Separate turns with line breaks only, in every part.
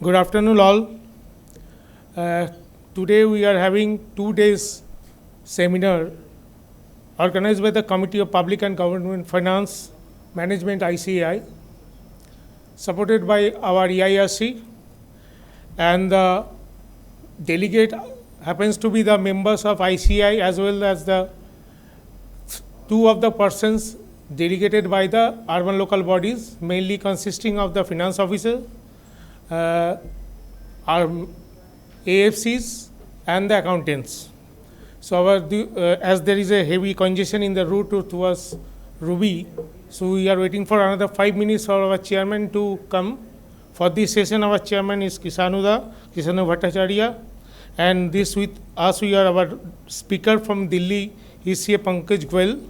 Good afternoon, all. Today we are having 2 days seminar organized by the Committee of Public and Government Finance Management ICAI, supported by our EIRC, and the delegate happens to be the members of ICAI as well as the two of the persons delegated by the urban local bodies, mainly consisting of the finance officer, our AFCs and the accountants. So as there is a heavy congestion in the route towards Ruby, so we are waiting for another 5 minutes for our chairman to come. For this session, our chairman is Kisanu Bhattacharya, and this with us we are our speaker from Delhi, is C.A. Pankaj Goel.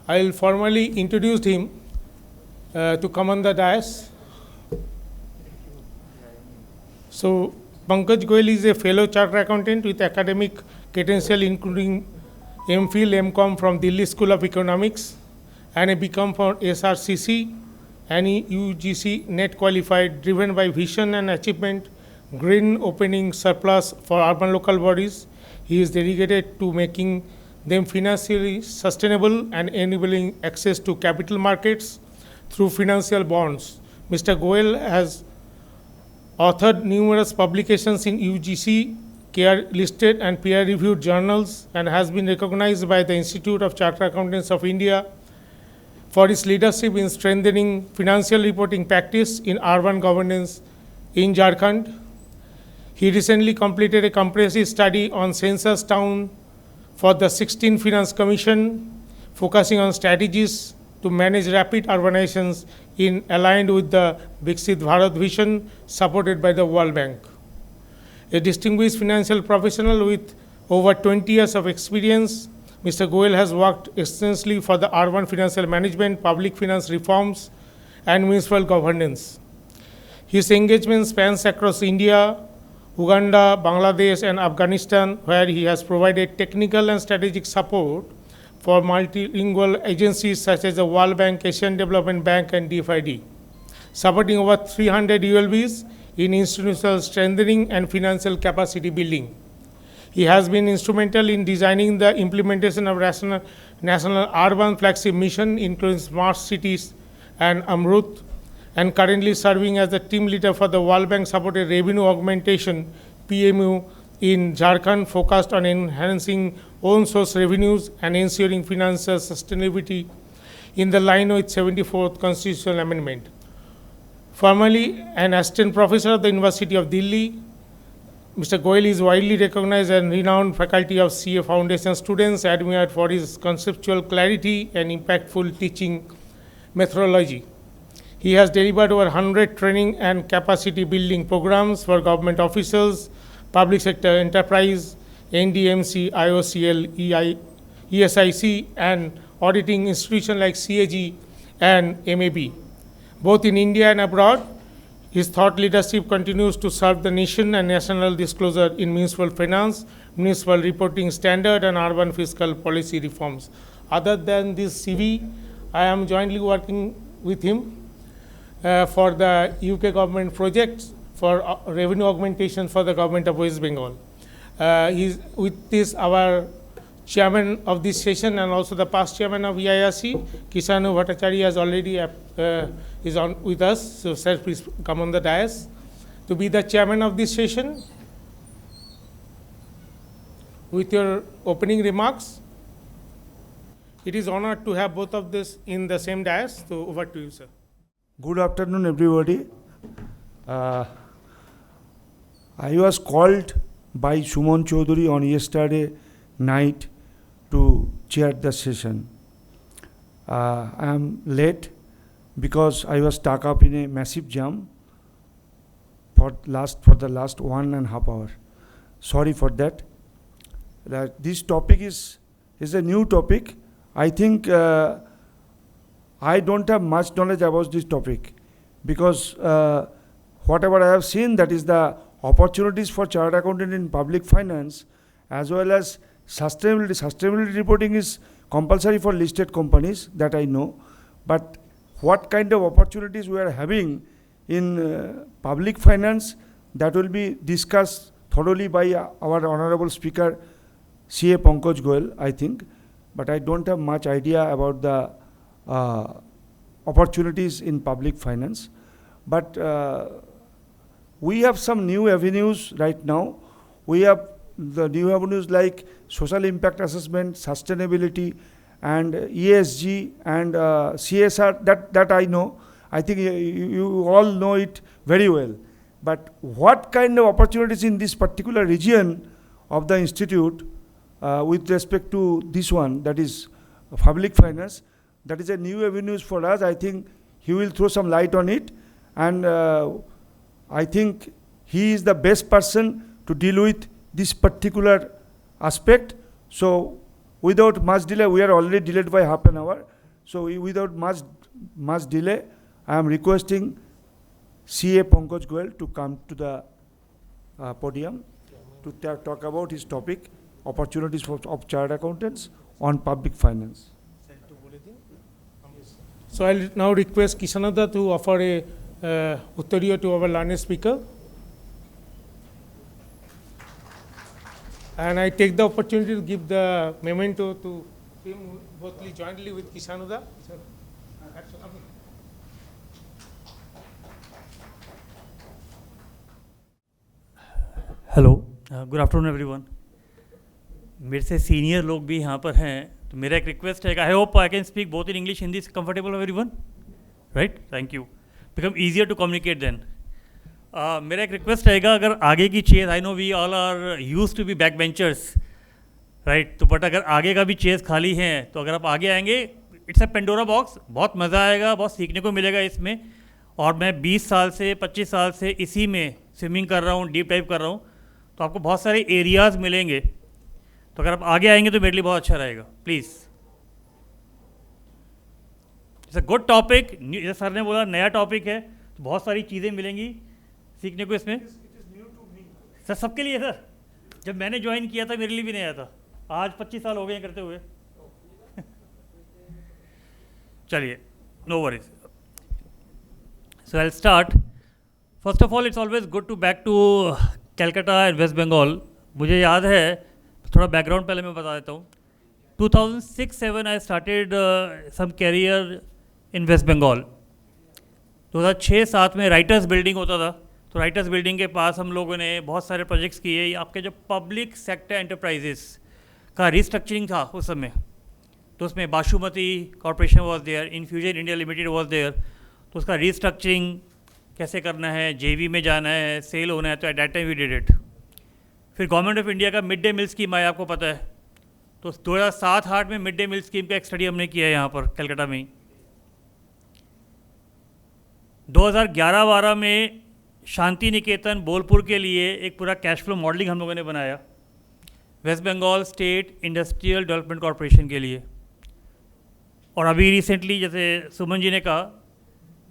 I will formally introduce him to come on the dais. So Pankaj Goel is a fellow chartered accountant with academic credential including MPhil, MCom from Delhi School of Economics and a BCom from SRCC and UGC net qualified, driven by vision and achievement, green opening surplus for urban local bodies. He is dedicated to making them financially sustainable and enabling access to capital markets through financial bonds. Mr. Goel has authored numerous publications in UGC, care listed and peer-reviewed journals, and has been recognized by the Institute of Chartered Accountants of India for its leadership in strengthening financial reporting practice in urban governance in Jharkhand. He recently completed a comprehensive study on census town for the 16th Finance Commission, focusing on strategies to manage rapid urbanizations aligned with the Viksit Bharat vision supported by the World Bank. A distinguished financial professional with over 20 years of experience, Mr. Goel has worked extensively for the urban financial management, public finance reforms, and municipal governance. His engagement spans across India, Uganda, Bangladesh, and Afghanistan, where he has provided technical and strategic support for multilingual agencies such as the World Bank, Asian Development Bank, and DFID, supporting over 300 ULBs in institutional strengthening and financial capacity building. He has been instrumental in designing the implementation of national urban flagship mission, including smart cities and Amrut, and currently serving as the team leader for the World Bank supported revenue augmentation PMU in Jharkhand, focused on enhancing own source revenues and ensuring financial sustainability in the line with 74th Constitutional Amendment. Formerly an assistant professor at the University of Delhi, Mr. Goel is widely recognized and renowned faculty of CA Foundation students, admired for his conceptual clarity and impactful teaching methodology. He has delivered over 100 training and capacity building programs for government officials, public sector enterprise, NDMC, IOCL, ESIC, and auditing institutions like CAG and MAB. Both in India and abroad, his thought leadership continues to serve the nation and national disclosure in municipal finance, municipal reporting standard, and urban fiscal policy reforms. Other than this CV, I am jointly working with him for the UK government projects for revenue augmentation for the government of West Bengal. He's with this our chairman of this session and also the past chairman of EIRC, Kisanu Bhattacharya, has already is on with us. So sir, please come on the dais to be the chairman of this session. With your opening remarks, it is honored to have both of this in the same dais. So over to you, sir.
Good afternoon, everybody. I was called by Suman Chaudhuri on yesterday night to chair the session. I am late because I was stuck up in a massive jam for the last 1.5 hours. Sorry for that. This topic is a new topic. I think I don't have much knowledge about this topic because whatever I have seen, that is the opportunities for chartered accountant in public finance as well as sustainability. Sustainability reporting is compulsory for listed companies, that I know. But what kind of opportunities we are having in public finance, that will be discussed thoroughly by our Honorable Speaker, CA Pankaj Goyal, I think. But I don't have much idea about the opportunities in public finance. But we have some new avenues right now. We have the new avenues like social impact assessment, sustainability, and ESG and CSR, that I know. I think you all know it very well. But what kind of opportunities in this particular region of the institute with respect to this one, that is public finance, that is a new avenues for us. I think he will throw some light on it, and I think he is the best person to deal with this particular aspect. So without much delay, we are already delayed by half an hour. So without much delay, I am requesting CA Pankaj Goyal to come to the podium to talk about his topic, opportunities of chartered accountants on public finance.
So I'll now request Kishanada to offer a Auditorium to our learned speaker. And I take the opportunity to give the memento to him both jointly with Kishanada.
Hello, good afternoon everyone. मेरे से senior लोग भी यहाँ पर हैं, तो मेरा एक रिक्वेस्ट है, I hope I can speak both in English Hindi comfortable everyone, right? Thank you. Become easier to communicate then. मेरा एक रिक्वेस्ट रहेगा, अगर आगे की chair, I know we all are used to be back benchers, right? तो but अगर आगे का भी चेयर्स खाली हैं, तो अगर आप आगे आएंगे, इट्स अ पेंडोरा बॉक्स, बहुत मज़ा आएगा, बहुत सीखने को मिलेगा इसमें। और मैं 20 साल से 25 साल से इसी में स्विमिंग कर रहा हूँ, डीप डाइव कर रहा हूँ, तो आपको बहुत सारे एरियाज़ मिलेंगे। तो अगर आप आगे आएंगे तो मेरे लिए बहुत अच्छा रहेगा, please. It's a good topic, जैसे सर ने बोला नया टॉपिक है, तो बहुत सारी चीज़ें मिलेंगी सीखने को इसमें। सर सबके लिए सर, जब मैंने ज्वाइन किया था मेरे लिए भी नया था, आज 25 साल हो गए हैं करते हुए। चलिए, no worries. So I will start. First of all, it's always good to back to Calcutta and West Bengal. मुझे याद है, थोड़ा बैकग्राउंड पहले मैं बता देता हूँ। 2006-07 I started some career in West Bengal. 2006-07 में राइटर्स बिल्डिंग होता था, तो राइटर्स बिल्डिंग के पास हम लोगों ने बहुत सारे प्रोजेक्ट्स किए। आपके जो पब्लिक सेक्टर एंटरप्राइजेस का रिस्ट्रक्चरिंग था उस समय, तो उसमें Basumati corporation was there, infusion India limited was there. तो उसका रिस्ट्रक्चरिंग कैसे करना है, जेवी में जाना है, सेल होना है, तो at that time we did it. फिर गवर्नमेंट ऑफ इंडिया का मिड डे मील स्कीम आया, आपको पता है। तो 2007-08 में मिड डे मील स्कीम का एक स्टडी हमने किया है यहाँ पर कलकत्ता में ही। 2011-12 में शांति निकेतन बोलपुर के लिए एक पूरा कैश फ्लो मॉडलिंग हम लोगों ने बनाया, West Bengal state industrial development corporation के लिए। और अभी रिसेंटली, जैसे सुमन जी ने कहा,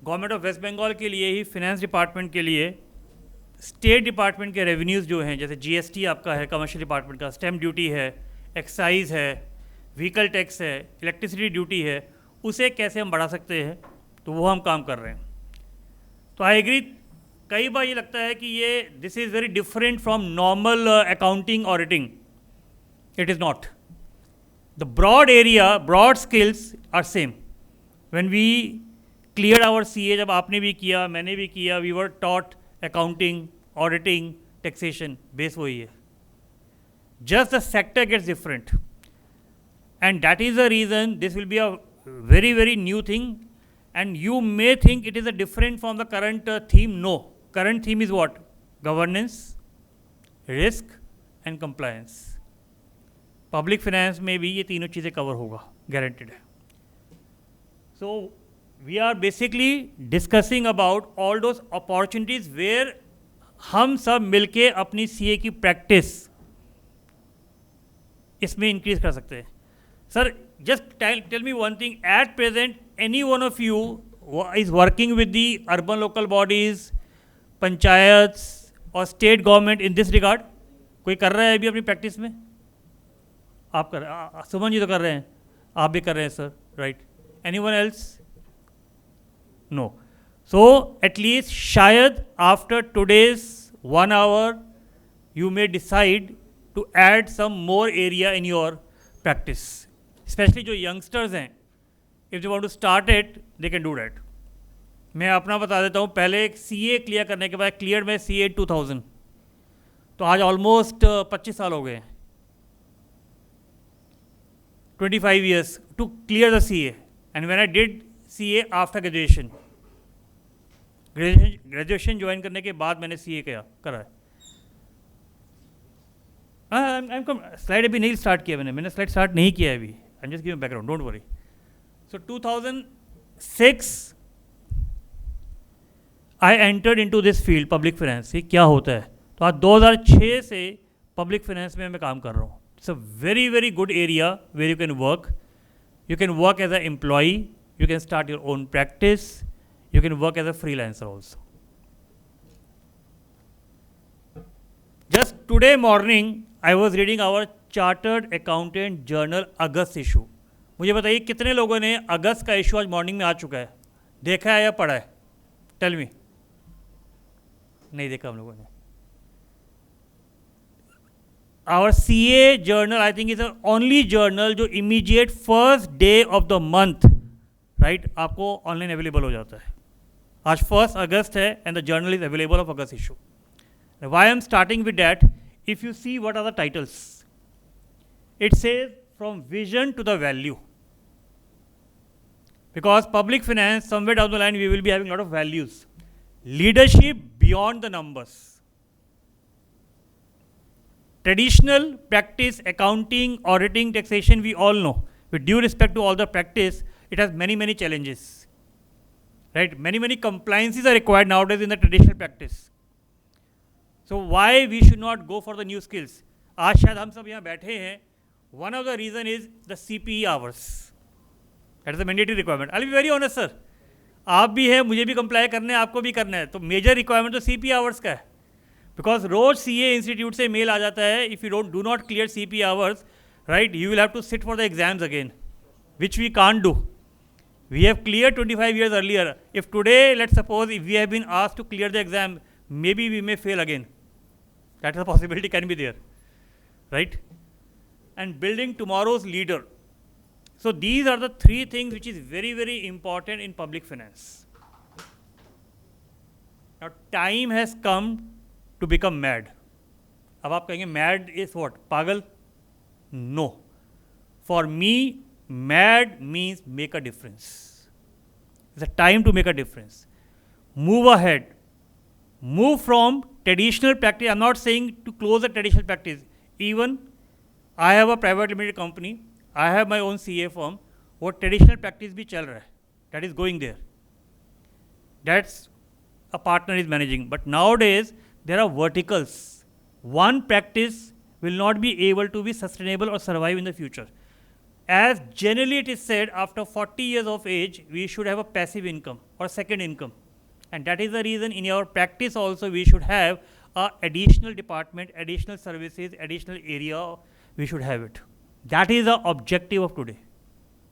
गवर्नमेंट ऑफ वेस्ट बंगाल के लिए ही फिनेंस डिपार्टमेंट के लिए स्टेट डिपार्टमेंट के रेवेन्यूज़ जो हैं, जैसे जीएसटी आपका है कमर्शियल डिपार्टमेंट का, स्टैम्प ड्यूटी है, एक्साइज है, व्हीकल टैक्स है, इलेक्ट्रिसिटी ड्यूटी है, उसे कैसे हम बढ़ा सकते हैं, तो वो हम काम कर रहे हैं। तो आई एग्री, कई बार ये लगता है कि ये this is very different from normal accounting auditing. It is not. The broad area, broad skills are same. When we clear our CA, जब आपने भी किया, मैंने भी किया, we were taught accounting, auditing, taxation, base वही है। Just the sector gets different, and that is the reason this will be a very very new thing, and you may think it is a different from the current theme. No, current theme is what? Governance, risk and compliance. Public finance में भी ये तीनों चीज़ें cover होगा, guaranteed है। So we are basically discussing about all those opportunities where हम सब मिलके अपनी सीए की प्रैक्टिस इसमें इंक्रीज कर सकते हैं। Sir, just tell me one thing, at present any one of you is working with the urban local bodies, panchayats or state government in this regard? कोई कर रहा है अभी अपनी प्रैक्टिस में? आप कर रहे हैं, सुमन जी तो कर रहे हैं, आप भी कर रहे हैं sir, right? Anyone else? No. So at least shayad after today's 1 hour, you may decide to add some more area in your practice. Especially जो youngsters हैं, if they want to start it, they can do that. मैं अपना बता देता हूँ, पहले CA clear करने के बाद क्लियर में CA 2000, तो आज ऑलमोस्ट 25 साल हो गए हैं, 25 years to clear the CA. And when I did CA after graduation join करने के बाद मैंने CA करा है. स्लाइड अभी नहीं स्टार्ट किया मैंने स्लाइड स्टार्ट नहीं किया है अभी. I am just giving background, don't worry. So 2006 I entered into this field public finance. ये क्या होता है? तो आज 2006 से पब्लिक फाइनेंस में मैं काम कर रहा हूँ. It's a very very good area where you can work. You can work as a employee, you can start your own practice, you can work as a freelancer also. Just today morning, I was reading our Chartered Accountant Journal August issue. मुझे बताइए कितने लोगों ने अगस्त का issue आज morning में आ चुका है, देखा है या पढ़ा है? Tell me. नहीं देखा हम लोगों ने. Our CA journal, I think, is the only journal जो immediate first day of the month, right, आपको ऑनलाइन अवेलेबल हो जाता है. आज 1 अगस्त है and the journal is available of August issue. Now, why I am starting with that? If you see what are the titles, it says from vision to the value. Because public finance, somewhere down the line, we will be having a lot of values. Leadership beyond the numbers. Traditional practice, accounting, auditing, taxation, we all know. With due respect to all the practice, it has many, many challenges. Right? Many, many compliances are required nowadays in the traditional practice. So why we should not go for the new skills? आज शायद हम सब यहाँ बैठे हैं. One of the reason is the CPE hours. That is a mandatory requirement. I'll be very honest, sir. आप भी है, मुझे भी comply करना है, आपको भी करना है. तो major requirement तो CPE hours का है. Because रोज CA institute से mail आ जाता है. If you do not clear CPE hours, right, you will have to sit for the exams again, which we can't do. We have cleared 25 years earlier. If today, let's suppose, if we have been asked to clear the exam, maybe we may fail again. That is a possibility can be there, right? And building tomorrow's leader. So these are the 3 things which is very, very important in public finance. Now time has come to become mad. अब आप कहेंगे mad is what? पागल? No. For me, mad means make a difference. It's a time to make a difference. Move ahead. Move from traditional practice. I'm not saying to close the traditional practice. Even I have a private limited company. I have my own CA firm. वो traditional practice भी चल रहा है. That is going there. That's a partner is managing. But nowadays, there are verticals. One practice will not be able to be sustainable or survive in the future. As generally it is said, after 40 years of age, we should have a passive income or second income. And that is the reason in our practice also we should have a additional department, additional services, additional area, we should have it. That is the objective of today.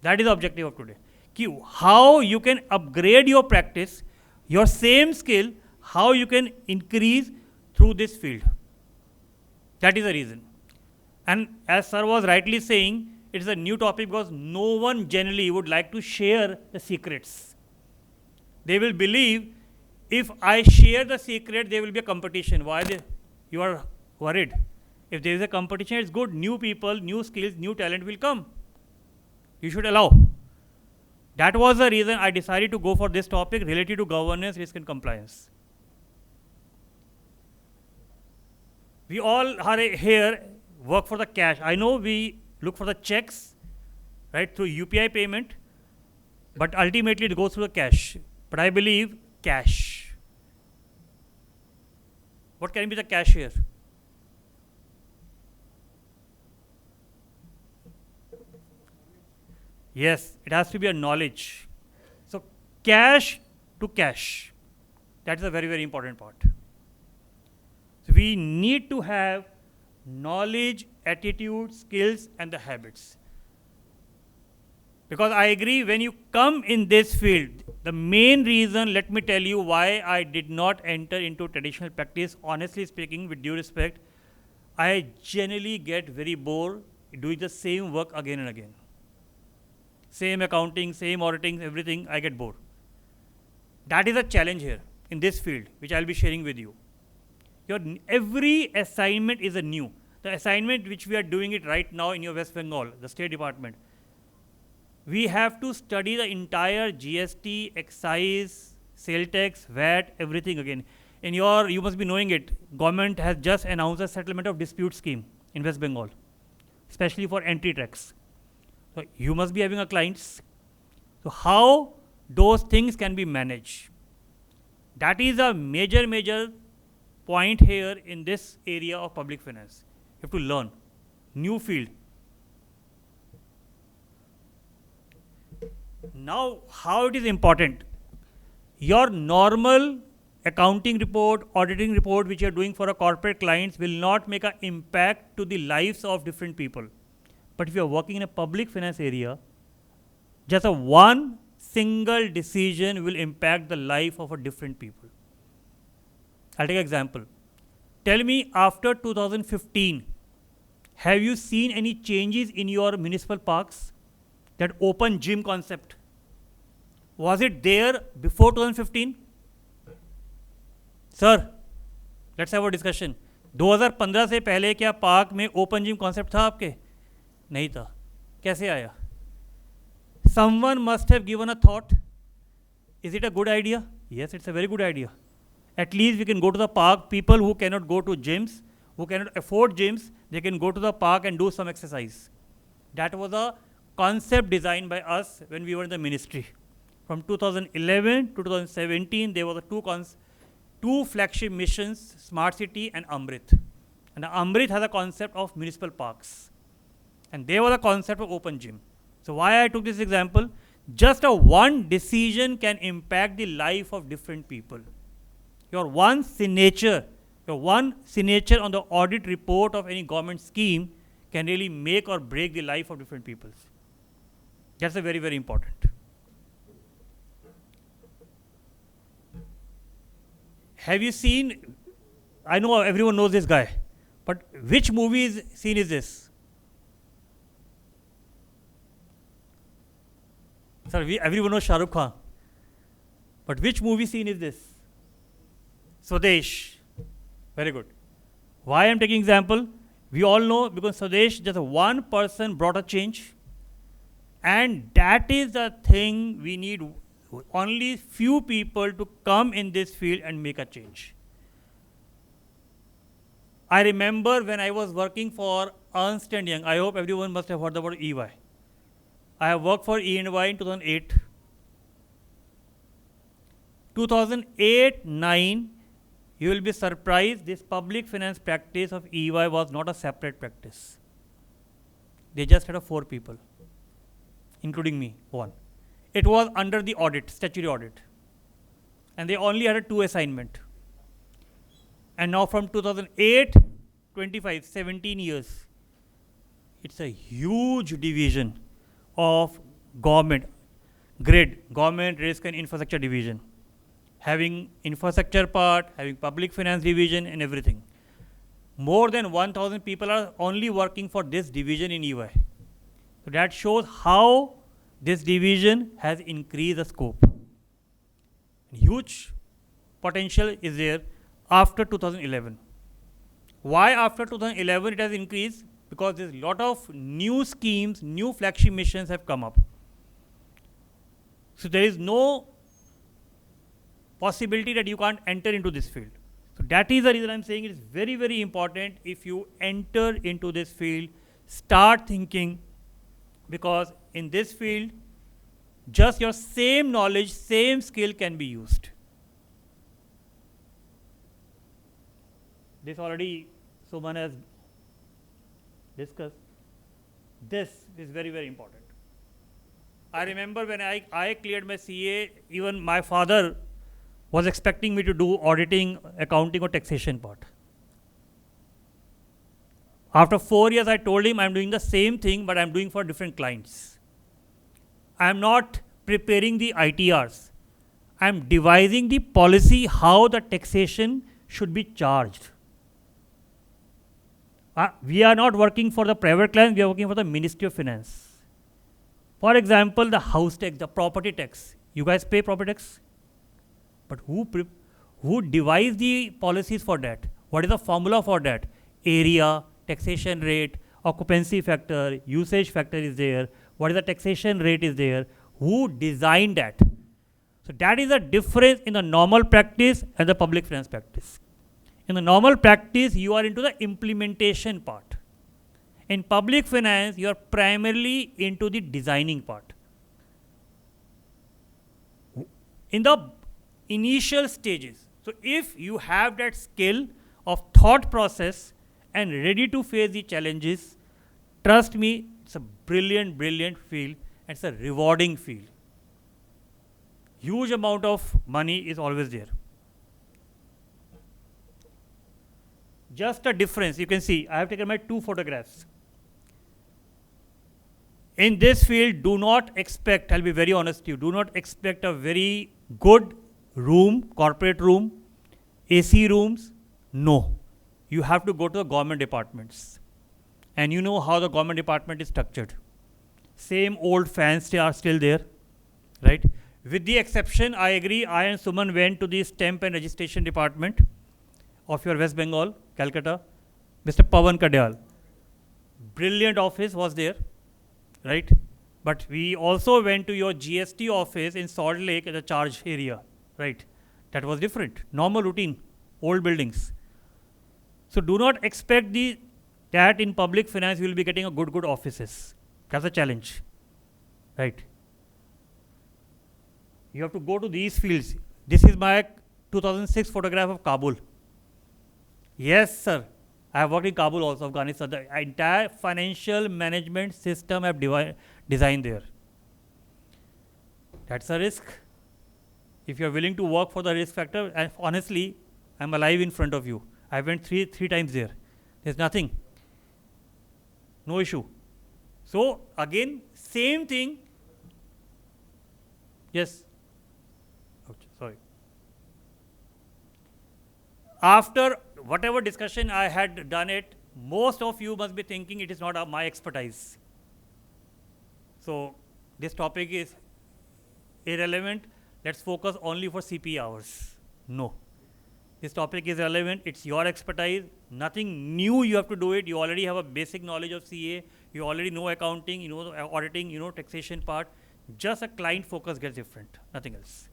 That is the objective of today. How you can upgrade your practice, your same skill, how you can increase through this field. That is the reason. And as sir was rightly saying, it is a new topic because no one generally would like to share the secrets. They will believe if I share the secret, there will be a competition. Why you are worried? If there is a competition, it's good. New people, new skills, new talent will come. You should allow. That was the reason I decided to go for this topic related to governance, risk and compliance. We all are here work for the cash. I know we look for the checks, right, through UPI payment, but ultimately it goes through the cash. But I believe cash. What can be the cash here? Yes, it has to be a knowledge. So cash to cash. That is a very, very important part. So we need to have knowledge, attitude, skills, and the habits. Because I agree, when you come in this field, the main reason, let me tell you why I did not enter into traditional practice, honestly speaking, with due respect, I generally get very bored doing the same work again and again. Same accounting, same auditing, everything, I get bored. That is a challenge here in this field, which I'll be sharing with you. Every assignment is a new. The assignment which we are doing it right now in your West Bengal, the State Department, we have to study the entire GST, excise, sale tax, VAT, everything again. You must be knowing it, government has just announced a settlement of dispute scheme in West Bengal, especially for entry tax. So you must be having a clients. So how those things can be managed? That is a major point here in this area of public finance. You have to learn, new field. Now, how it is important? Your normal accounting report, auditing report, which you are doing for a corporate clients will not make an impact to the lives of different people. But if you are working in a public finance area, just a one single decision will impact the life of a different people. I'll take an example. Tell me, after 2015, have you seen any changes in your municipal parks? That open gym concept, was it there before 2015? Sir, let's have a discussion. 2015 से पहले क्या park में open gym concept था आपके? नहीं था. कैसे आया? Someone must have given a thought. Is it a good idea? Yes, it's a very good idea. At least we can go to the park. People who cannot go to gyms, who cannot afford gyms, they can go to the park and do some exercise. That was a concept designed by us when we were in the ministry. From 2011 to 2017, there were two flagship missions, Smart City and Amrit. And Amrit has a concept of municipal parks. And there was a concept of open gym. So why I took this example? Just a one decision can impact the life of different people. Your one signature on the audit report of any government scheme can really make or break the life of different people. That's a very important. Have you seen, I know everyone knows this guy, but which movie scene is this? Sir, everyone knows Shah Rukh Khan, but which movie scene is this? Swadesh. Very good. Why I am taking example? We all know because Swadesh, just one person brought a change. And that is the thing we need, only few people to come in this field and make a change. I remember when I was working for Ernst & Young, I hope everyone must have heard about EY. I have worked for E&Y in 2008. 2008-9, you will be surprised, this public finance practice of EY was not a separate practice. They just had 4 people. Including me, 1. It was under the audit, statutory audit. And they only had 2 assignment. And now from 2008, 25, 17 years, it's a huge division of government, GRID, Government Risk and Infrastructure Division. Having infrastructure part, having public finance division and everything. More than 1,000 people are only working for this division in EY. So that shows how this division has increased the scope. Huge potential is there after 2011. Why after 2011 it has increased? Because there's a lot of new schemes, new flagship missions have come up. So there is no possibility that you can't enter into this field. So that is the reason I'm saying it is very important if you enter into this field, start thinking, because in this field, just your same knowledge, same skill can be used. This already Suman has discussed. This is very important. I remember when I cleared my CA, even my father was expecting me to do auditing, accounting or taxation part. After 4 years, I told him I'm doing the same thing, but I'm doing for different clients. I am not preparing the ITRs. I am devising the policy how the taxation should be charged. We are not working for the private clients, we are working for the Ministry of Finance. For example, the house tax, the property tax. You guys pay property tax? But who devised the policies for that? What is the formula for that? Area, taxation rate, occupancy factor, usage factor is there. What is the taxation rate is there? Who designed that? So that is the difference in the normal practice and the public finance practice. In the normal practice, you are into the implementation part. In public finance, you are primarily into the designing part. In the initial stages, so if you have that skill of thought process and ready to face the challenges, trust me, it's a brilliant, brilliant field, and it's a rewarding field. Huge amount of money is always there. Just a difference, you can see, I have taken my 2 photographs. In this field, do not expect, I'll be very honest with you, do not expect a very good room, corporate room, AC rooms. No. You have to go to the government departments. And you know how the government department is structured. Same old fans are still there, right? With the exception, I agree, I and Suman went to the stamp and registration department of your West Bengal, Calcutta. Mr. Pawan Kadyal. Brilliant office was there, right? But we also went to your GST office in Salt Lake at the charge area, right? That was different, normal routine, old buildings. So do not expect that in public finance you will be getting a good offices. That's a challenge, right? You have to go to these fields. This is my 2006 photograph of Kabul. Yes, sir. I have worked in Kabul also, Afghanistan. The entire financial management system I have designed there. That's a risk. If you are willing to work for the risk factor, and honestly, I'm alive in front of you. I went three times there. There's nothing. No issue. So, again, same thing. Yes. Ouch, sorry. After whatever discussion I had done it, most of you must be thinking it is not my expertise. So, this topic is irrelevant. Let's focus only for CPE hours. No. This topic is relevant. It's your expertise. Nothing new you have to do it. You already have a basic knowledge of CA. You already know accounting, you know auditing, you know taxation part. Just a client focus gets different. Nothing else.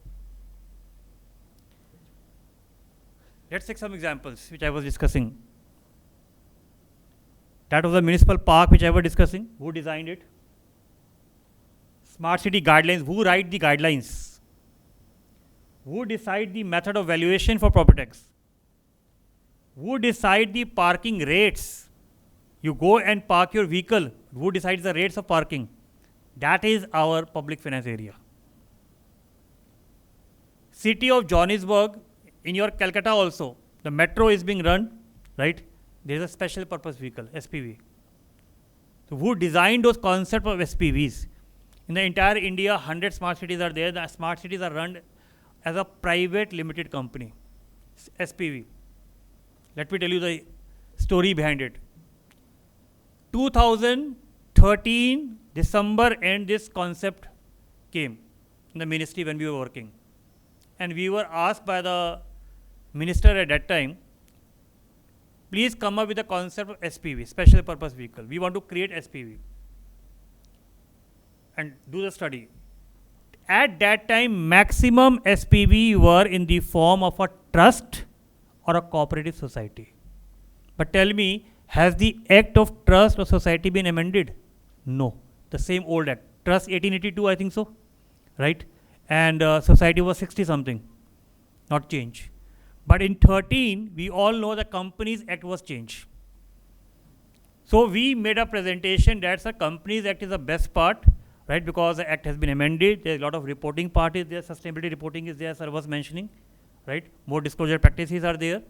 Let's take some examples which I was discussing. That was the municipal park which I was discussing. Who designed it? Smart city guidelines. Who write the guidelines? Who decide the method of valuation for property tax? Who decide the parking rates? You go and park your vehicle. Who decides the rates of parking? That is our public finance area. City of Johannesburg, in your Calcutta also, the metro is being run, right? There is a special purpose vehicle, SPV. So who designed those concepts of SPVs? In the entire India, 100 smart cities are there. The smart cities are run as a private limited company, SPV. Let me tell you the story behind it. 2013, December end, this concept came in the ministry when we were working. And we were asked by the minister at that time, please come up with the concept of SPV, special purpose vehicle. We want to create SPV and do the study. At that time, maximum SPV were in the form of a trust or a cooperative society. But tell me, has the Act of Trust or Society been amended? No. The same old Act. Trust 1882, I think so. Right? And Society was 60 something. Not changed. But in 13, we all know the Companies Act was changed. So we made a presentation that's the Companies Act is the best part, right? Because the Act has been amended. There's a lot of reporting part is there. Sustainability reporting is there, sir was mentioning, right? More disclosure practices are there.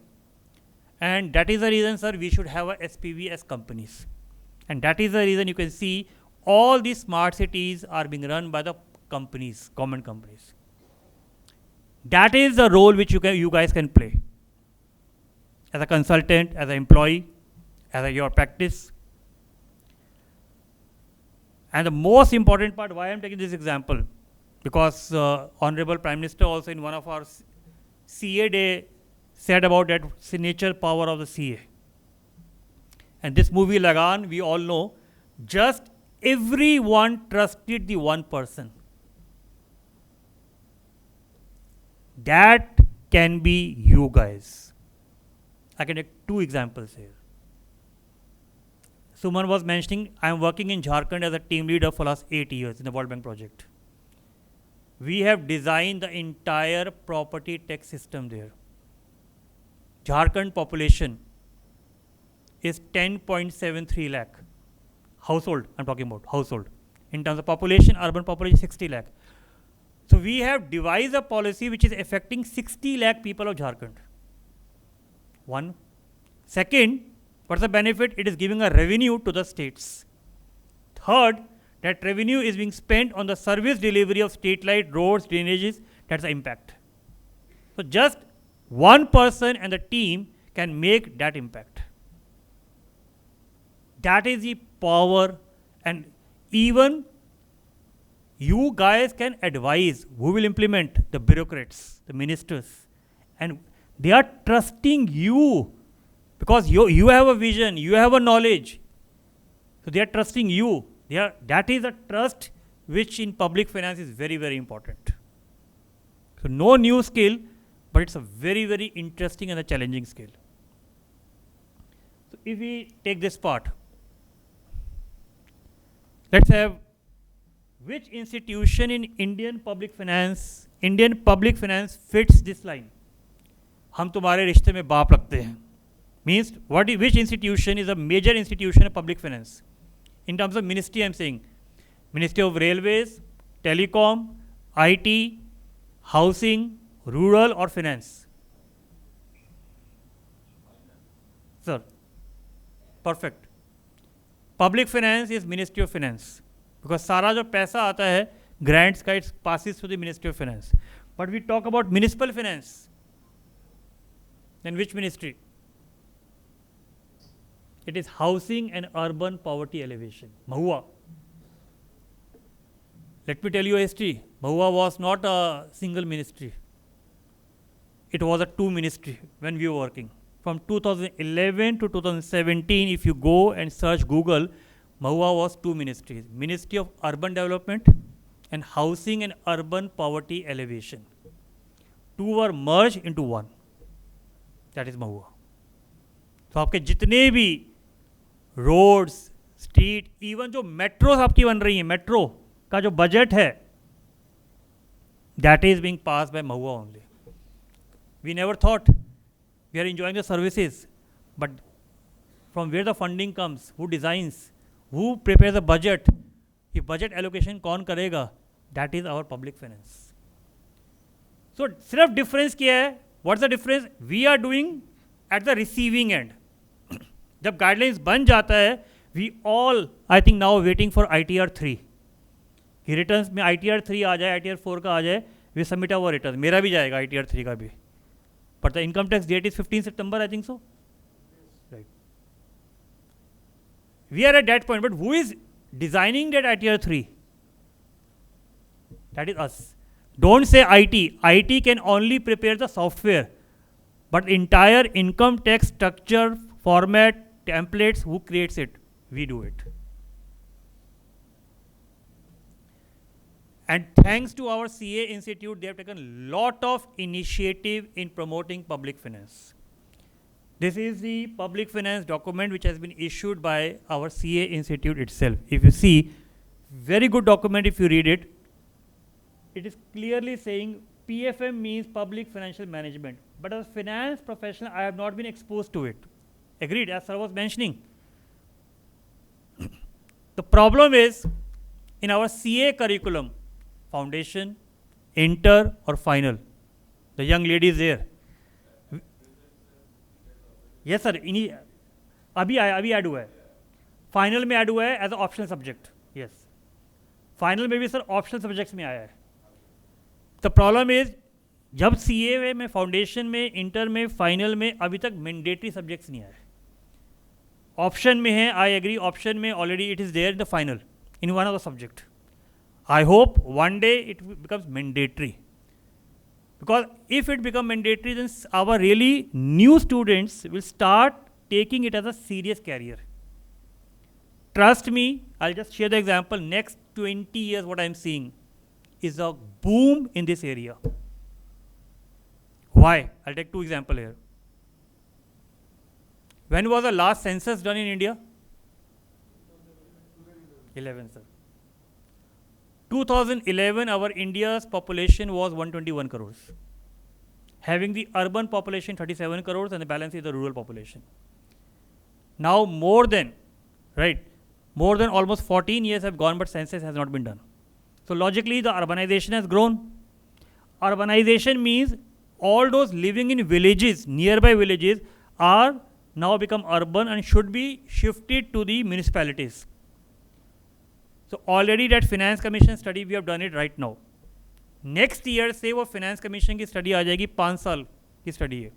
And that is the reason, sir, we should have a SPV as companies. And that is the reason you can see all these smart cities are being run by the companies, government companies. That is the role which you guys can play as a consultant, as an employee, as your practice. And the most important part, why I'm taking this example, because Honorable Prime Minister also in one of our CA Day said about that signature power of the CA. And this movie Lagan, we all know, just everyone trusted the one person. That can be you guys. I can take two examples here. Suman was mentioning, I am working in Jharkhand as a team leader for the last 8 years in the World Bank project. We have designed the entire property tax system there. Jharkhand population is 10.73 lakh. Household, I'm talking about household. In terms of population, urban population 60 lakh. So we have devised a policy which is affecting 60 lakh people of Jharkhand. One. Second, what's the benefit? It is giving a revenue to the states. Third, that revenue is being spent on the service delivery of state light, roads, drainages. That's the impact. So just one person and the team can make that impact. That is the power, and even you guys can advise who will implement, the bureaucrats, the ministers, and they are trusting you because you have a vision, you have a knowledge. So they are trusting you. That is a trust which in public finance is very, very important. So no new skill, but it's a very, very interesting and a challenging skill. So if we take this part, let's have which institution in Indian public finance fits this line. हम तुम्हारे रिश्ते में बाप रखते हैं. Means which institution is a major institution of public finance? In terms of ministry, I'm saying Ministry of Railways, Telecom, IT, Housing, Rural or Finance. Sir, perfect. Public finance is Ministry of Finance because सारा जो पैसा आता है grants का it passes through the Ministry of Finance. But we talk about municipal finance. Then which ministry? It is Housing and Urban Poverty Alleviation, MAHUA. Let me tell you a history. MAHUA was not a single ministry. It was a two ministry when we were working. From 2011 to 2017, if you go and search Google, MAHUA was two ministries. Ministry of Urban Development and Housing and Urban Poverty Alleviation. Two were merged into one. That is MAHUA. So आपके जितने भी roads, street, even जो metros आपकी बन रही हैं, metro का जो बजट है, that is being passed by MAHUA only. We never thought we are enjoying the services, but from where the funding comes, who designs, who prepares the budget, ये budget allocation कौन करेगा, that is our public finance. So सिर्फ difference क्या है? What's the difference? We are doing at the receiving end. जब guidelines बन जाता है, we all I think now waiting for ITR 3 कि returns में ITR 3 आ जाए, ITR 4 का आ जाए, we submit our returns. मेरा भी जाएगा ITR 3 का भी. But the income tax date is 15 September, I think so. Right. We are at that point, but who is designing that ITR 3? That is us. Don't say IT. IT can only prepare the software, but entire income tax structure, format, templates, who creates it? We do it. And thanks to our CA Institute, they have taken a lot of initiative in promoting public finance. This is the public finance document which has been issued by our CA Institute itself. If you see, very good document if you read it. It is clearly saying PFM means public financial management. But as a finance professional, I have not been exposed to it. Agreed, as sir was mentioning. The problem is, in our CA curriculum, foundation, inter or final, the young lady is there. Yes sir, अभी add हुआ है, final में add हुआ है as optional subject. Yes, final में भी sir optional subjects में आया है. द प्रॉब्लम इज जब CA में, फाउंडेशन में, इंटर में, फाइनल में अभी तक मैंडेटरी सब्जेक्ट्स नहीं आए. ऑप्शन में है, आई एग्री, ऑप्शन में already it is there in the final in one of the subject. I hope one day it becomes mandatory, because if it becomes mandatory, then our really new students will start taking it as a serious career. Trust me, I'll just share the example. Next 20 years, what I'm seeing is a boom in this area. Why? I'll take two examples here. When was the last census done in India? 11, sir. 2011, our India's population was 121 crores, having the urban population 37 crores and the balance is the rural population. Now more than almost 14 years have gone, but census has not been done. So logically the urbanization has grown. Urbanization means all those living in villages, nearby villages, are now become urban and should be shifted to the municipalities. So already that finance commission study we have done it right now. Next year से वो finance commission की study आ जाएगी, 5 साल की study है.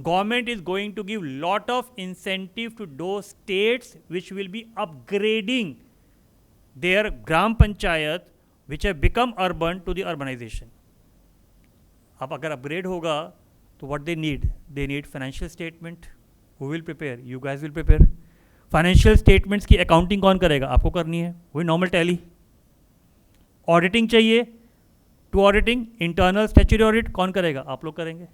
Government is going to give lot of incentive to those states which will be upgrading their gram panchayat which have become urban to the urbanization. अब अगर upgrade होगा तो what they need financial statement. Who will prepare? You guys will prepare. Financial statements की accounting कौन करेगा? आपको करनी है, वही नॉर्मल टैली. ऑडिटिंग चाहिए, to auditing, internal statutory audit कौन करेगा? आप लोग करेंगे.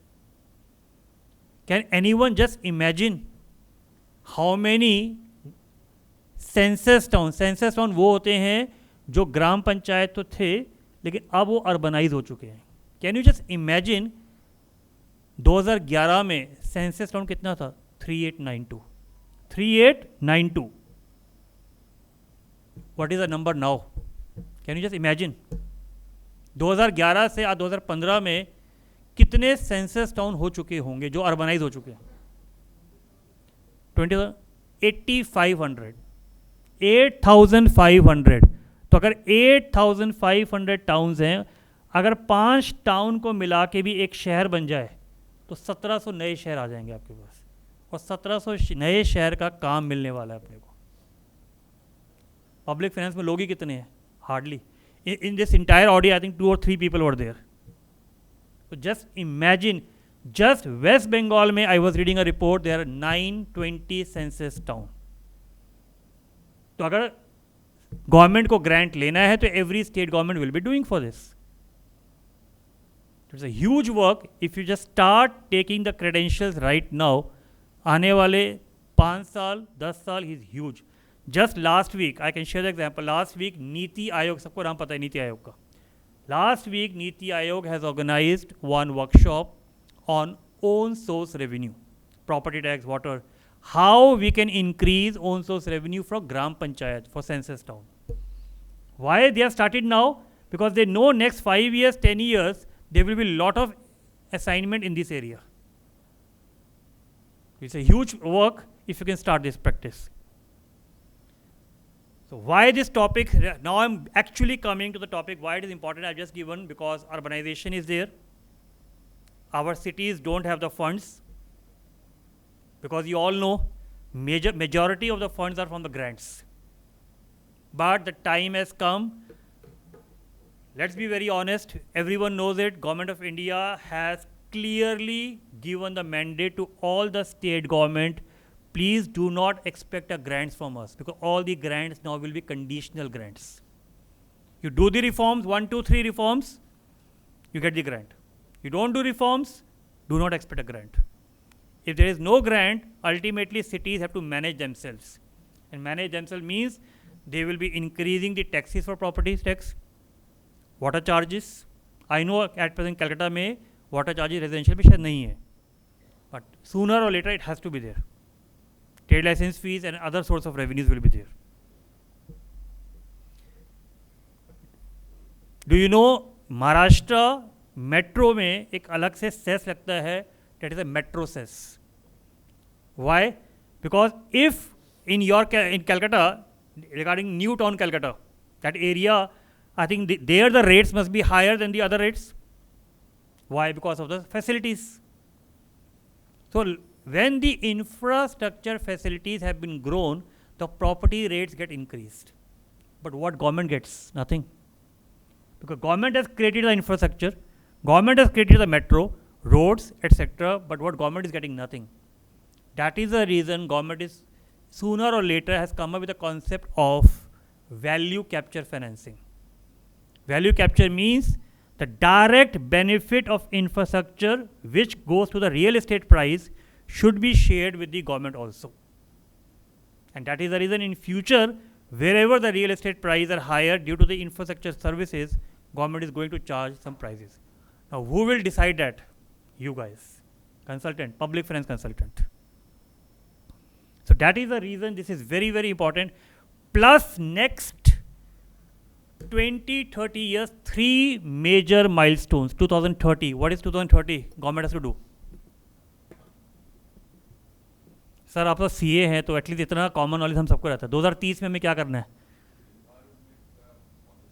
Can anyone just imagine how many census town वो होते हैं जो ग्राम पंचायत तो थे लेकिन अब वो अर्बनाइज हो चुके हैं. कैन यू जस्ट इमेजिन 2011 में सेंसस टाउन कितना था? 3892. What is the number now? Can you just imagine? 2011 से आज 2015 में कितने सेंसस टाउन हो चुके होंगे जो अर्बनाइज हो चुके हैं? 8,500. तो अगर 8,500 टाउन्स हैं, अगर 5 टाउन को मिला के भी एक शहर बन जाए तो 1700 नए शहर आ जाएंगे आपके पास, और 1700 नए शहर का काम मिलने वाला है अपने को. पब्लिक फाइनेंस में लोग ही कितने हैं? Hardly. In this entire audio I think 2 or 3 people were there. तो just imagine, just West Bengal में I was reading a report, there are 920 census town. तो अगर गवर्नमेंट को ग्रांट लेना है तो every state government will be doing for this. It's a huge work if you just start taking the credentials right now. आने वाले 5 साल 10 साल is huge. Just last week I can share the example. Last week NITI Aayog, सबको नाम पता है नीति आयोग का. Last week NITI Aayog has organised one workshop on own source revenue, property tax, water, how we can increase own source revenue from gram panchayat for census town. Why they have started now? Because they know next 5 years 10 years there will be lot of assignment in this area. It's a huge work if you can start this practice. So why this topic? Now I'm actually coming to the topic why it is important. I've just given because urbanization is there. Our cities don't have the funds, because you all know majority of the funds are from the grants. But the time has come. Let's be very honest, everyone knows it. Government of India has clearly given the mandate to all the state government, please do not expect a grants from us, because all the grants now will be conditional grants. You do the reforms, 1, 2, 3 reforms, you get the grant. You don't do reforms, do not expect a grant. If there is no grant, ultimately cities have to manage themselves. And manage themselves means they will be increasing the taxes for property tax, water charges. I know at present Kolkata में water charges residential में शायद नहीं है, but sooner or later it has to be there. Trade license fees and other source of revenues will be there. Do you know Maharashtra metro में एक अलग से cess लगता है, that is a metro cess. Why? Because if in Calcutta, regarding new town Calcutta, That area, I think there the rates must be higher than the other rates. Why? Because of the facilities. So when the infrastructure facilities have been grown, the property rates get increased. But what government gets? Nothing. Because government has created the infrastructure, government has created the metro, roads, etc. But what government is getting? Nothing. That is the reason government is sooner or later has come up with the concept of value capture financing. Value capture means the direct benefit of infrastructure which goes to the real estate price should be shared with the government also. And that is the reason in future, wherever the real estate prices are higher due to the infrastructure services, government is going to charge some prices. Now, who will decide that? You guys. Consultant, public finance consultant. So that is the reason this is very, very important. Plus next 20, 30 years, 3 major milestones. 2030. What is 2030? Government has to do. Sir आप तो CA हैं तो at least इतना common knowledge हम सबको रहता है 2030 में हमें क्या करना है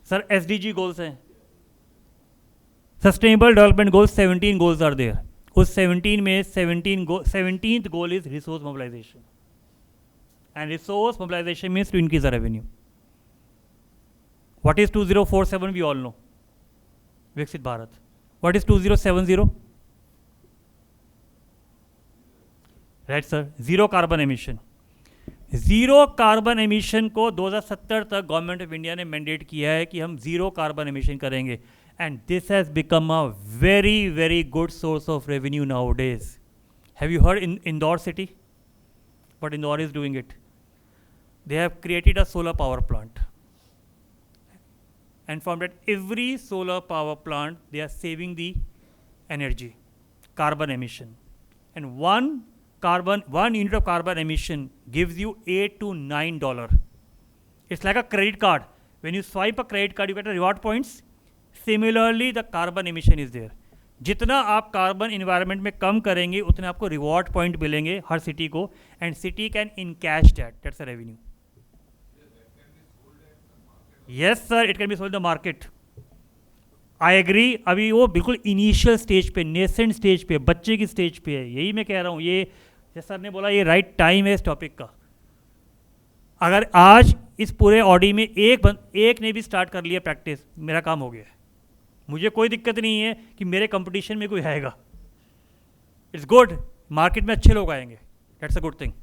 सर एसडीजी गोल्स हैं sustainable development goals 17 goals are there उस 17 में 17th goal is resource mobilisation and resource mobilisation means to increase the revenue what is 2047 we all know विकसित Bharat what is 2070 right sir zero carbon emission zero carbon emission को 2070 तक government of India ने mandate किया है कि हम zero carbon emission करेंगे and this has become a very very good source of revenue nowadays have you heard in Indore city but Indore is doing it they have created a solar power plant and from that every solar power plant they are saving the energy carbon emission and one unit of carbon emission gives you $8 to $9. It's like a credit card. When you swipe a credit card, you get a reward points. Similarly, the carbon emission is there. जितना आप carbon environment में कम करेंगे उतने आपको reward point मिलेंगे हर city को and city can encash that's a revenue yes sir it can be sold in the market I agree अभी वो बिल्कुल इनिशियल स्टेज पे नेसेंट स्टेज पे बच्चे की स्टेज पे है यही मैं कह रहा हूँ ये जैसे सर ने बोला ये राइट टाइम है इस टॉपिक का अगर आज इस पूरे ऑडी में एक ने भी स्टार्ट कर लिया प्रैक्टिस मेरा काम हो गया है मुझे कोई दिक्कत नहीं है कि मेरे कंपटीशन में कोई आएगा इट्स गुड मार्केट में अच्छे लोग आएंगे that's a good thing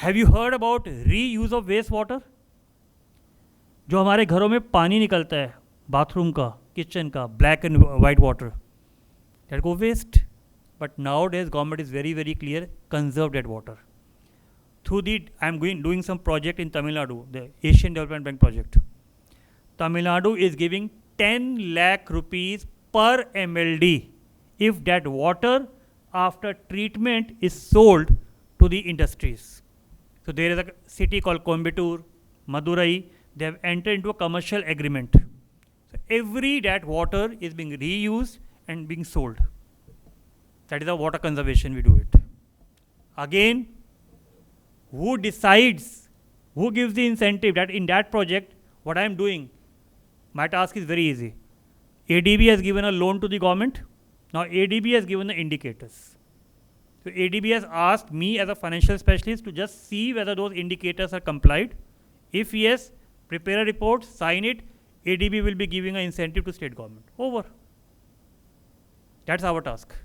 have you heard about reuse of waste water जो हमारे घरों में पानी निकलता है बाथरूम का किचन का black and white water that go waste but nowadays government is very very clear conserve that water through the I am doing some project in Tamil Nadu the Asian development bank project Tamil Nadu is giving 10 lakh rupees per MLD if that water after treatment is sold to the industries. So there is a city called Coimbatore, Madurai. They have entered into a commercial agreement. So every that water is being reused and being sold. That is the water conservation we do it. Again, who decides, who gives the incentive that in that project, what I am doing, my task is very easy. ADB has given a loan to the government. Now ADB has given the indicators. So ADB has asked me as a financial specialist to just see whether those indicators are complied. If yes, prepare a report, sign it, ADB will be giving an incentive to state government. Over. That's our task.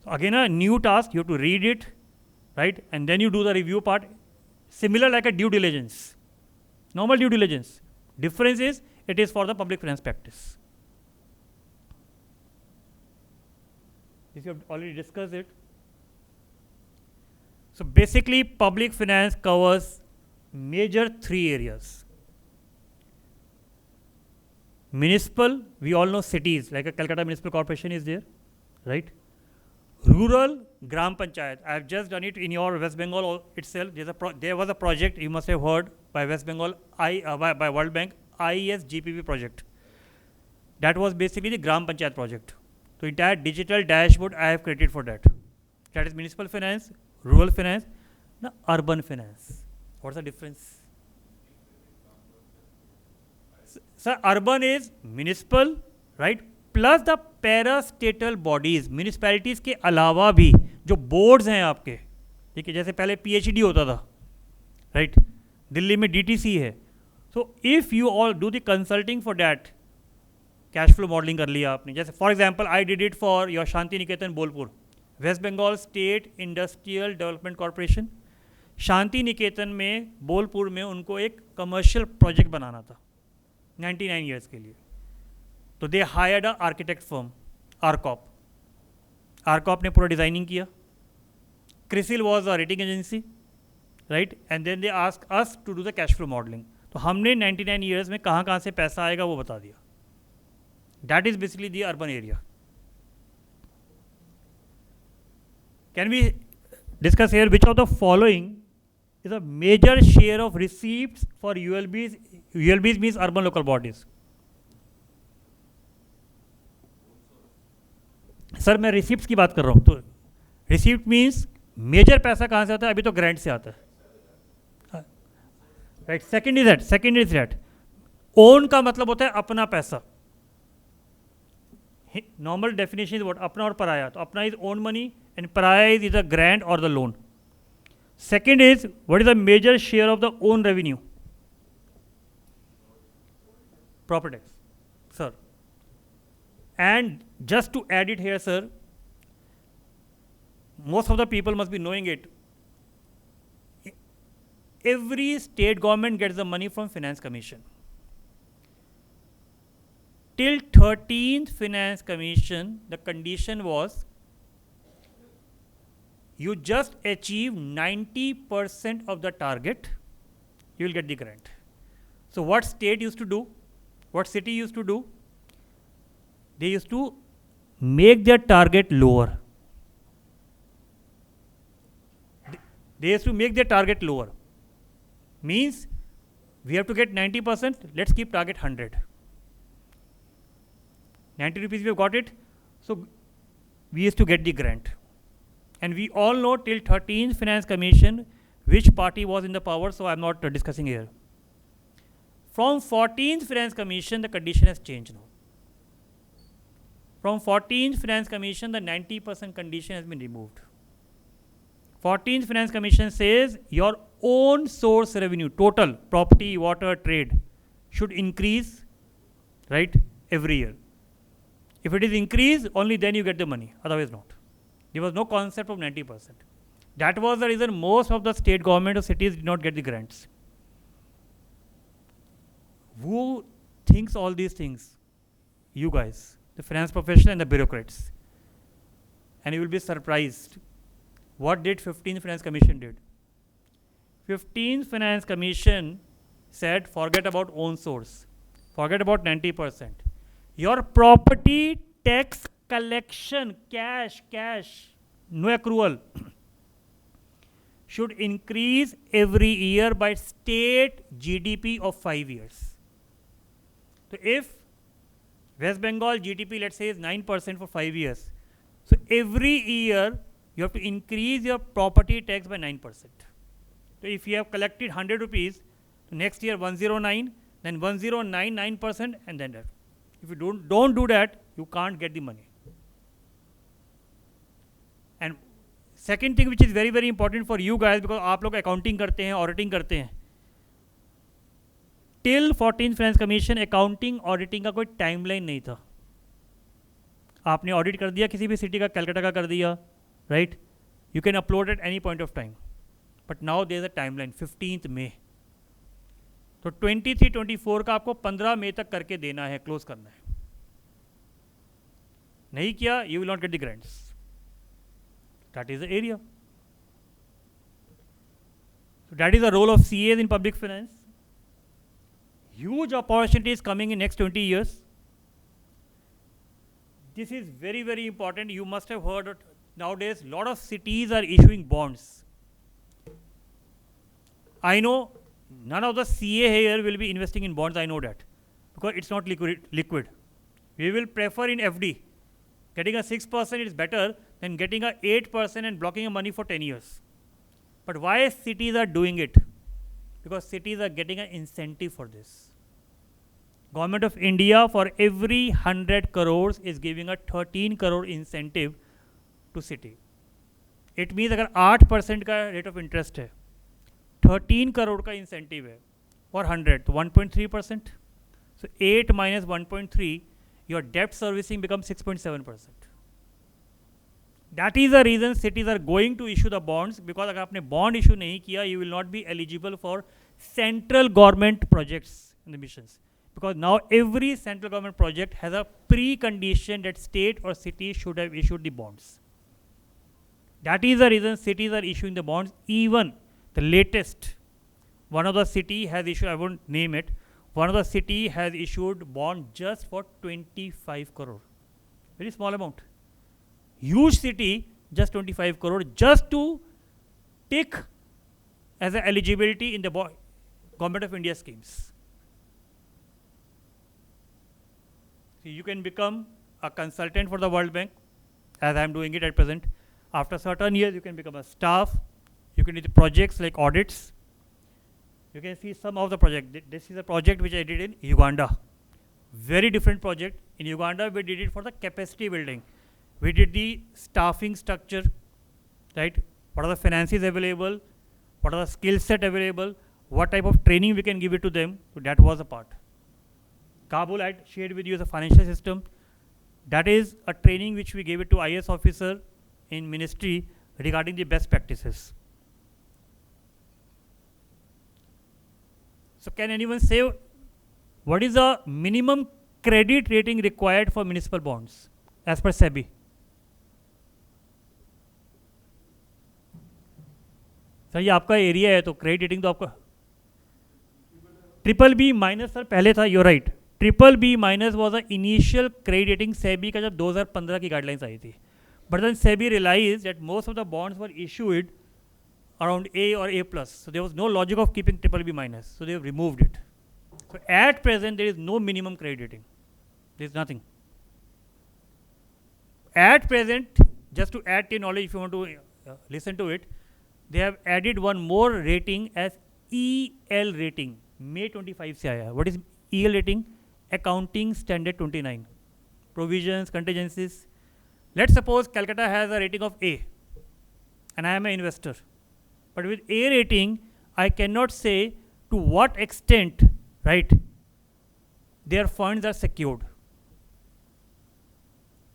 So again, a new task, you have to read it, right? And then you do the review part, similar like a due diligence. Normal due diligence. Difference is, it is for the public finance practice. If you have already discussed it. So basically, public finance covers major 3 areas. Municipal, we all know cities, like a Kolkata Municipal Corporation is there, right? Rural, Gram Panchayat. I have just done it in your West Bengal itself. There was a project, you must have heard, by West Bengal, by World Bank, IES-GPP project. That was basically the Gram Panchayat project. So entire digital dashboard I have created for that. That is municipal finance, rural finance, the urban finance. What's the difference? Sir, urban is municipal, right? Plus the parastatal bodies, municipalities के अलावा भी जो boards हैं आपके, ठीक है, जैसे पहले PhD होता था, right? दिल्ली में DTC है. So if you all do the consulting for that, cash flow modeling कर लिया आपने. जैसे for example, I did it for your Shanti Niketan Bolpur, West Bengal State Industrial Development Corporation. Shanti Niketan में बोलपुर में उनको एक कमर्शियल प्रोजेक्ट बनाना था 99 ईयर्स के लिए. तो they hired a architect firm आरकॉप ने पूरा डिज़ाइनिंग किया. Crisil was a rating agency, right, and then they ask us to do the cash flow modelling. तो हमने 99 ईयर्स में कहाँ से पैसा आएगा वो बता दिया. That is basically the urban area. Can we discuss here which of the following is a major share of receipts for ULBs? ULBs means urban local bodies. Sir मैं रिसिप्ट की बात कर रहा हूँ. तो रिसिप्ट मीन्स मेजर पैसा कहाँ से आता है? अभी तो ग्रांट से आता है, right. Second is that own का मतलब होता है अपना पैसा. Normal definition is what? अपना और पराया. तो अपना is own money and pariah is either grant or the loan. Second is, what is the major share of the own revenue? Property tax, sir. And just to add it here, sir, most of the people must be knowing it. Every state government gets the money from Finance Commission. Till 13th Finance Commission, the condition was you just achieve 90% of the target, you will get the grant. So what state used to do, what city used to do, they used to make their target lower. They used to make their target lower. Means we have to get 90%, let's keep target 100. 90 rupees we have got it, so we used to get the grant. And we all know till 13th Finance Commission which party was in the power, so I am not discussing here. From 14th Finance Commission, the condition has changed now. From 14th Finance Commission, the 90% condition has been removed. 14th Finance Commission says your own source revenue, total, property, water, trade, should increase, right, every year. If it is increased, only then you get the money, otherwise not. There was no concept of 90%. That was the reason most of the state government or cities did not get the grants. Who thinks all these things? You guys, the finance profession and the bureaucrats. And you will be surprised. What did 15th Finance Commission did? 15th Finance Commission said, forget about own source. Forget about 90%. Your property tax collection, cash, no accrual, should increase every year by state GDP of 5 years. So if West Bengal GDP, let's say, is 9% for 5 years, so every year you have to increase your property tax by 9%. So if you have collected 100 rupees, so next year 109, then 1099%, and then that. If you don't do that, you can't get the money. And second thing which is very, very important for you guys, because आप लोग accounting करते हैं, auditing करते हैं. Till 14th Finance Commission, accounting, auditing का कोई timeline नहीं था. आपने audit कर दिया किसी भी city का, Kolkata का कर दिया, right? You can upload at any point of time. But now there is a timeline, 15th May. तो 23-24 का आपको 15 मई तक करके देना है, क्लोज करना है. नहीं किया, you will not get the grants. That is the area. So that is the role of CAs in public finance. Huge opportunities coming in next 20 years. This is very, very important. You must have heard that nowadays a lot of cities are issuing bonds. I know none of the CA here will be investing in bonds, I know that, because it's not liquid. We will prefer in FD. Getting a 6% is better than getting a 8% and blocking your money for 10 years. But why cities are doing it? because cities are getting an incentive for this. Government of India for every 100 crores is giving a 13 crore incentive to city. It means अगर 8% का rate of interest है, 13 crore का incentive है for 100, तो 1.3%. So 8 minus 1.3, your debt servicing becomes 6.7%. That is the reason cities are going to issue the bonds, because अगर आपने bond issue नहीं किया, you will not be eligible for central government projects in the missions. Because now every central government project has a precondition that state or city should have issued the bonds. That is the reason cities are issuing the bonds. Even the latest, one of the city has issued, I won't name it, one of the city has issued bond just for 25 crore. Very small amount. Huge city, just 25 crore, just to tick as an eligibility in the Government of India schemes. So you can become a consultant for the World Bank, as I am doing it at present. After certain years, you can become a staff. You can do the projects like audits. You can see some of the project. This is a project which I did in Uganda. Very different project. In Uganda, we did it for the capacity building. We did the staffing structure, right? What are the finances available? What are the skill set available? What type of training we can give it to them? So that was a part. Kabul, I shared with you, as a financial system. That is a training which we gave it to IS officer in ministry regarding the best practices. So can anyone say what is the minimum credit rating required for municipal bonds as per SEBI? Sir ये आपका area है तो credit rating तो आपका BBB minus sir पहले था, you're right. BBB minus was a initial credit rating SEBI का जब 2015 की गाइडलाइंस आई थी. But then SEBI realise that most of the bonds were issued around A or A plus. So there was no logic of keeping BBB minus. So they have removed it. So at present there is no minimum credit rating. There is nothing. At present, just to add to your knowledge, if you want to listen to it, they have added one more rating as EL rating. May 25 से आया. What is EL rating? Accounting Standard 29. Provisions, contingencies. Let's suppose Calcutta has a rating of A and I am an investor. But with A rating, I cannot say to what extent, right, their funds are secured.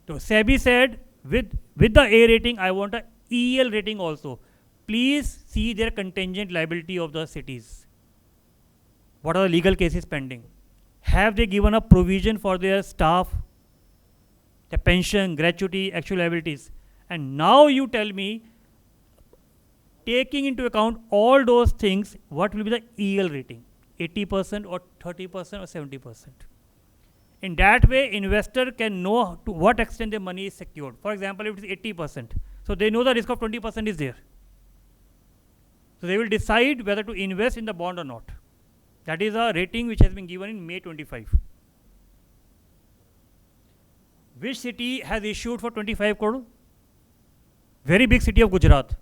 So SEBI said, with the A rating, I want a EL rating also. Please see their contingent liability of the cities. What are the legal cases pending? Have they given a provision for their staff, the pension, gratuity, actual liabilities? And now you tell me, taking into account all those things, what will be the EL rating? 80% or 30% or 70%? In that way, investor can know to what extent their money is secured. For example, if it is 80%, so they know the risk of 20% is there. So they will decide whether to invest in the bond or not. That is a rating which has been given in May 25. Which city has issued for 25 crore? Very big city of Gujarat.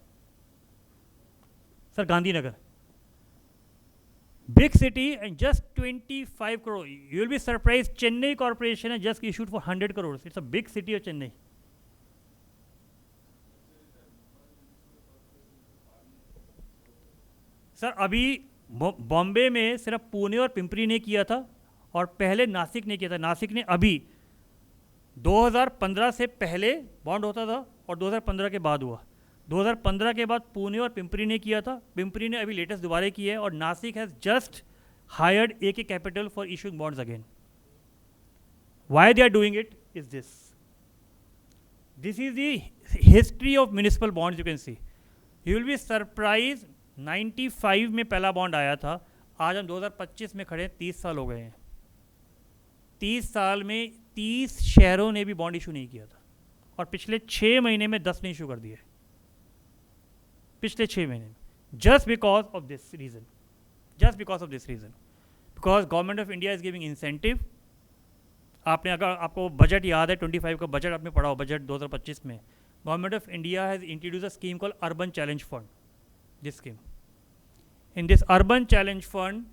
Sir, Gandhinagar. Big city and just 25 crore. You will be surprised, Chennai Corporation has just issued for 100 crores. It's a big city of Chennai. Sir अभी बॉम्बे में सिर्फ पुणे और पिंपरी ने किया था और पहले नासिक ने किया था. नासिक ने अभी 2015 से पहले बॉन्ड होता था और 2015 के बाद हुआ. 2015 के बाद पुणे और पिंपरी ने किया था. पिंपरी ने अभी लेटेस्ट दोबारा किया है और Nashik has just hired AK capital for issuing bonds again. Why they are doing it is this. This is the history of municipal bonds. You can see, you will be surprise. 95 में पहला bond आया था. आज हम 2025 में खड़े हैं, 30 साल हो गए हैं. 30 साल में 30 शहरों ने भी बॉन्ड इशू नहीं किया था और पिछले 6 महीने में 10 ने इशू कर दिए. पिछले 6 महीने में. Just because of this reason. Just because of this reason. Because government of India is giving incentive. आपने अगर आपको बजट याद है 25 का बजट आपने पढ़ा हो, बजट 2025 में government of India has introduce a scheme call urban challenge fund. This scheme. In this Urban Challenge Fund,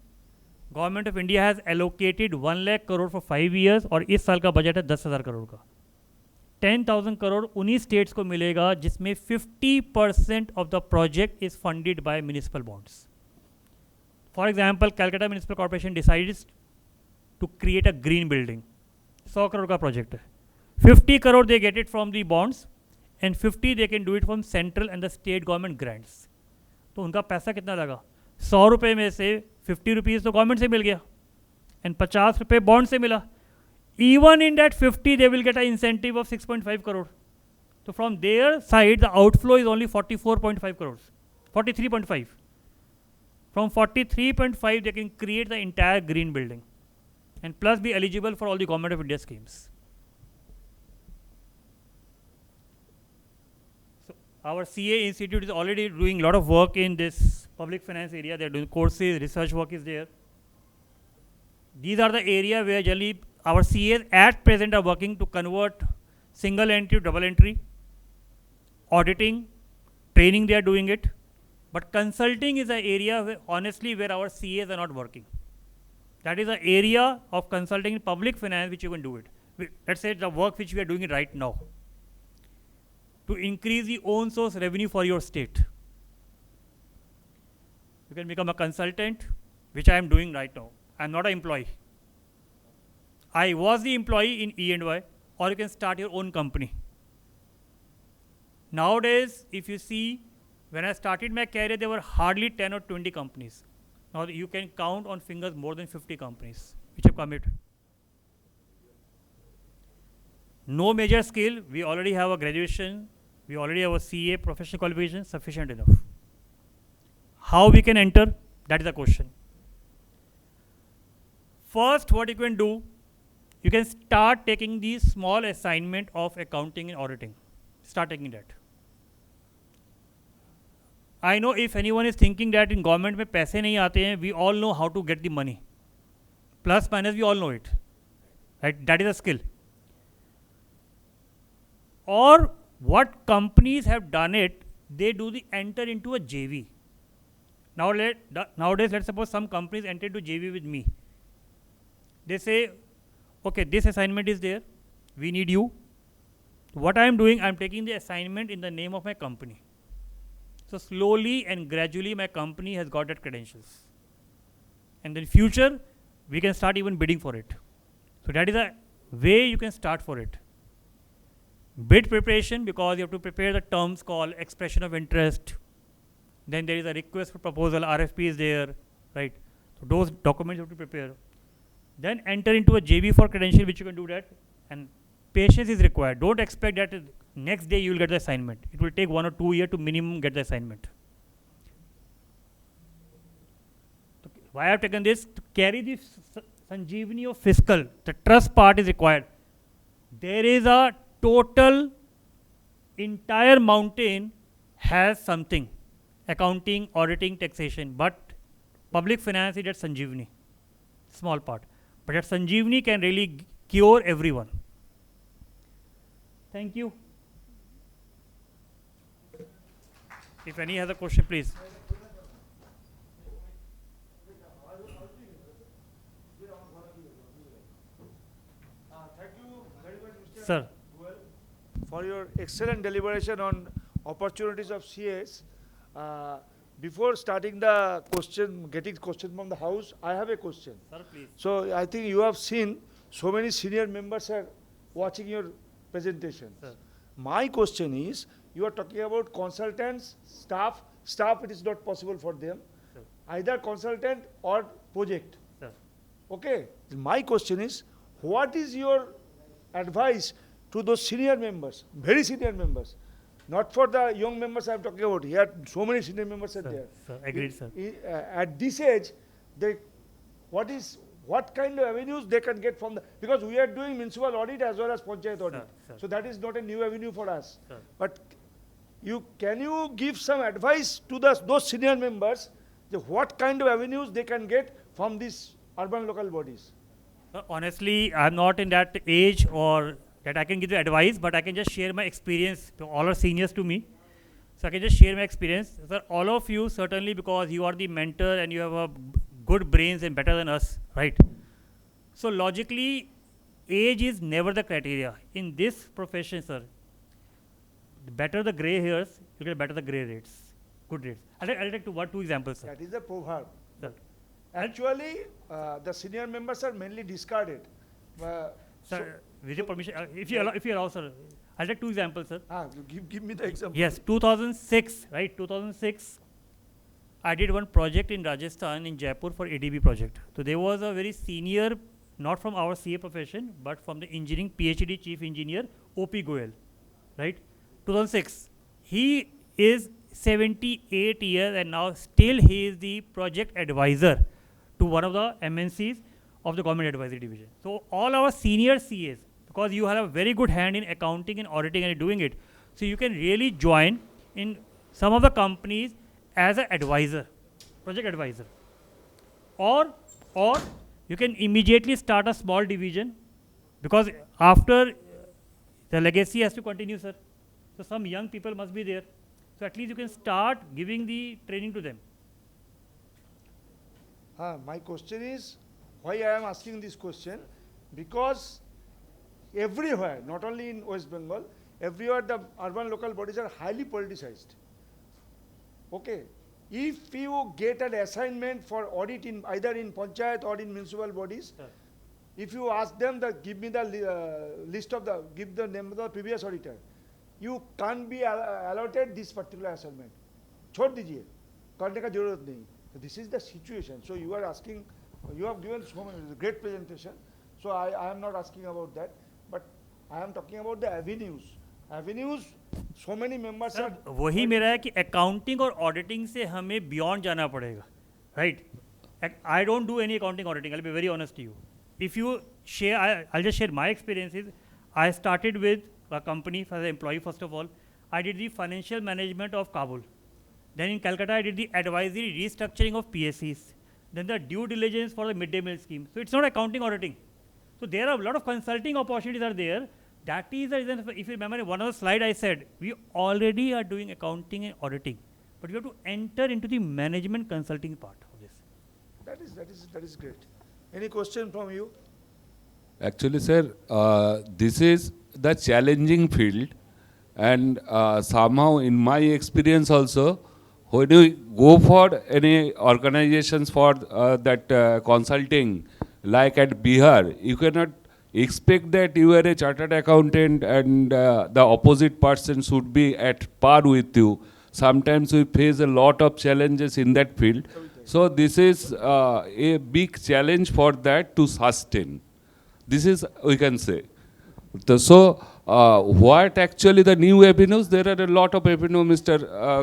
Government of India has allocated 1 lakh crore for 5 years और इस साल का बजट है 10,000 करोड़ का. 10,000 करोड़ उन्हीं स्टेट्स को मिलेगा जिसमें 50% of the project is funded by municipal bonds. For example, Calcutta Municipal Corporation decides to create a green building. 100 crore का project है. 50 crore they get it from the bonds and 50 they can do it from central and the state government grants. तो उनका पैसा कितना लगा? 100 रुपये में से 50 रुपीज़ तो गवर्नमेंट से मिल गया एंड 50 रुपये बॉन्ड से मिला. Even in that 50 they will get an incentive of 6.5 crore. So from their side the outflow is only 44.5 crores, 43.5. From 43.5 they can create the entire green building and plus be eligible for all the Government of India schemes. So our CA Institute is already doing a lot of work in this public finance area. They are doing courses, research work is there. These are the area where generally our CAs at present are working to convert single entry to double entry. Auditing, training they are doing it. But consulting is an area where, honestly, where our CAs are not working. That is an area of consulting in public finance which you can do it. Let's say the work which we are doing it right now. To increase the own source revenue for your state. You can become a consultant, which I am doing right now. I am not an employee. I was the employee in E&Y, or you can start your own company. Nowadays, if you see, when I started my career, there were hardly 10 or 20 companies. Now you can count on fingers more than 50 companies which have committed. No major skill, we already have a graduation, we already have a CA professional qualification, sufficient enough. How we can enter? That is the question. First, what you can do, you can start taking the small assignment of accounting and auditing. Start taking that. I know if anyone is thinking that in government में पैसे नहीं आते हैं, we all know how to get the money. Plus minus, we all know it. Right? That is a skill. Or what companies have done it, they do the enter into a JV. Nowadays, let's suppose some companies enter into JV with me. They say, okay, this assignment is there, we need you. What I am doing, I am taking the assignment in the name of my company. So slowly and gradually my company has got that credentials. And in future, we can start even bidding for it. So that is a way you can start for it. Bid preparation, because you have to prepare the terms called expression of interest. Then there is a request for proposal, RFP is there, right? So those documents you have to prepare. Then enter into a JV for credential, which you can do that. And patience is required. Don't expect that next day you will get the assignment. It will take 1 or 2 years to minimum get the assignment. Why I have taken this? To carry the Sanjeevani of fiscal, the trust part is required. There is a total, entire mountain has something. Accounting, auditing, taxation. But public finance is at Sanjeevani. Small part. But that Sanjeevani can really cure everyone. Thank you. If any has a question, please.
Thank you very much, Mr.
Sir.
For your excellent deliberation on opportunities of CAs. Before starting the question, getting question from the house, I have a question.
Sir, please.
So I think you have seen so many senior members are watching your presentation.
Sir.
My question is, you are talking about consultants, staff. Staff, it is not possible for them.
Sir.
Either consultant or project.
Sir.
Okay. My question is, what is your advice to those senior members, very senior members? Not for the young members I am talking about. Here, so many senior members are there.
Sir, agreed, sir.
At this age, what kind of avenues they can get from the, because we are doing municipal audit as well as panchayat audit.
Sir.
So that is not a new avenue for us.
Sir.
But can you give some advice to those senior members, what kind of avenues they can get from these urban local bodies?
Honestly, I'm not in that age or that I can give you advice, but I can just share my experience to all our seniors to me. So I can just share my experience. Sir, all of you, certainly because you are the mentor and you have a good brains and better than us, right? So logically, age is never the criteria. In this profession, sir, the better the gray hairs, you get better the gray rates, good rates. I'll take two examples, sir.
That is a proverb.
Sir.
Actually, the senior members are mainly discarded.
Sir, with your permission, if you allow, sir, I'll take two examples, sir.
Give me the example.
Yes, 2006, right? 2006, I did one project in Rajasthan, in Jaipur for ADB project. So there was a very senior, not from our CA profession, but from the engineering PhD chief engineer, OP Goyal, right? 2006. He is 78 years and now still he is the project advisor to one of the MNCs of the government advisory division. So all our senior CAs, because you have a very good hand in accounting and auditing and doing it, so you can really join in some of the companies as an advisor, project advisor. Or you can immediately start a small division, because after the legacy has to continue, sir. So some young people must be there. So at least you can start giving the training to them.
My question is, why I am asking this question? Because everywhere, not only in West Bengal, everywhere the urban local bodies are highly politicized. Okay, if you get an assignment for audit in either in panchayat or in municipal bodies,
Sir.
if you ask them that give me the list of the, give the name of the previous auditor, you can't be allotted this particular assignment. छोड़ दीजिए, करने का जरूरत नहीं. So this is the situation. So you are asking, you have given so many great presentation. So I am not asking about that, but I am talking about the avenues. Avenues, so many members
sir
are.
वही मेरा है कि accounting और auditing से हमें beyond जाना पड़ेगा, right? I don't do any accounting auditing. I'll be very honest to you. If you share, I'll just share my experiences. I started with a company as an employee. First of all, I did the financial management of Kabul. Then in Calcutta, I did the advisory restructuring of PSCs. Then the due diligence for the midday meal scheme. So it's not accounting auditing. So there are a lot of consulting opportunities are there. That is the reason, if you remember in one of the slide I said, we already are doing accounting and auditing. But we have to enter into the management consulting part of this.
That is great. Any question from you?
Actually, sir, this is the challenging field, and somehow in my experience also, when you go for any organizations for that consulting, like at Bihar, you cannot expect that you are a chartered accountant and the opposite person should be at par with you. Sometimes we face a lot of challenges in that field. So this is a big challenge for that to sustain. This is, we can say. So what actually the new avenues, there are a lot of avenues Mr.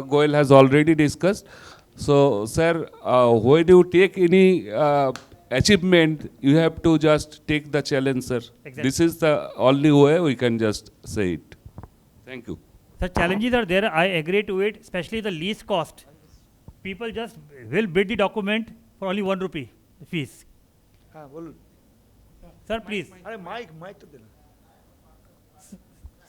Goyal has already discussed. So sir, when you take any achievement, you have to just take the challenge, sir.
Exactly.
This is the only way we can just say it. Thank you.
The challenges are there, I agree to it, especially the least cost. People just will bid the document for only 1 rupee fees.
बोलो.
Sir, please.
अरे mic तो देना.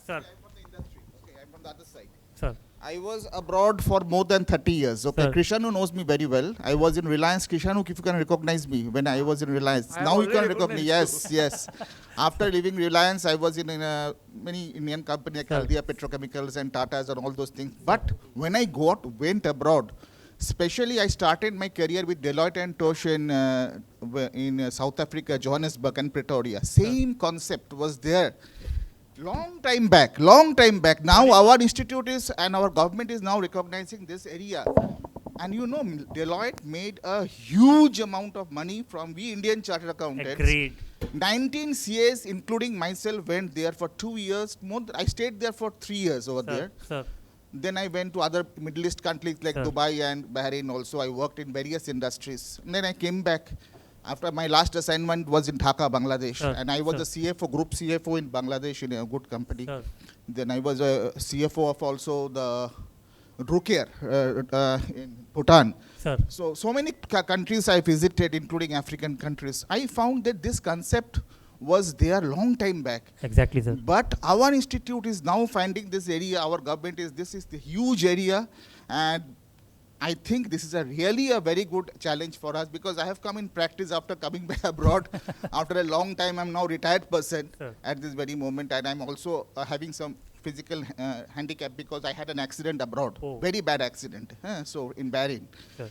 Sir.
I'm from the industry. Okay, I'm from the other side.
Sir.
I was abroad for more than 30 years. Okay,
Sir.
Krishanu knows me very well. I was in Reliance. Krishanu, if you can recognize me when I was in Reliance.
I have
Now you can
already
recognize me.
recognized
Yes, yes. After leaving Reliance, I was in many Indian companies like
Sir.
Haldar Petrochemicals and Tatas and all those things. But when I went abroad, especially I started my career with Deloitte and Touche in South Africa, Johannesburg and Pretoria. Same concept was there. Long time back. Now our institute is and our government is now recognizing this area. And you know, Deloitte made a huge amount of money from we Indian chartered accountants.
Agreed.
19 CAs, including myself, went there for 2 years. I stayed there for 3 years over there.
Sir.
Then I went to other Middle East countries like
Sir.
Dubai and Bahrain also. I worked in various industries. And then I came back. After my last assignment was in Dhaka, Bangladesh.
Sir.
And I was
Sir.
the CFO, group CFO in Bangladesh in a good company.
Sir.
Then I was a CFO of also the Ruker in Bhutan.
Sir.
So many countries I visited, including African countries. I found that this concept was there long time back.
Exactly, sir.
But our institute is now finding this area, our government is, this is the huge area, and I think this is really a very good challenge for us, because I have come in practice after coming back abroad. After a long time, I'm now retired person
Sir.
at this very moment, and I'm also having some physical handicap because I had an accident abroad,
Oh.
very bad accident, so in Bahrain.
Sir.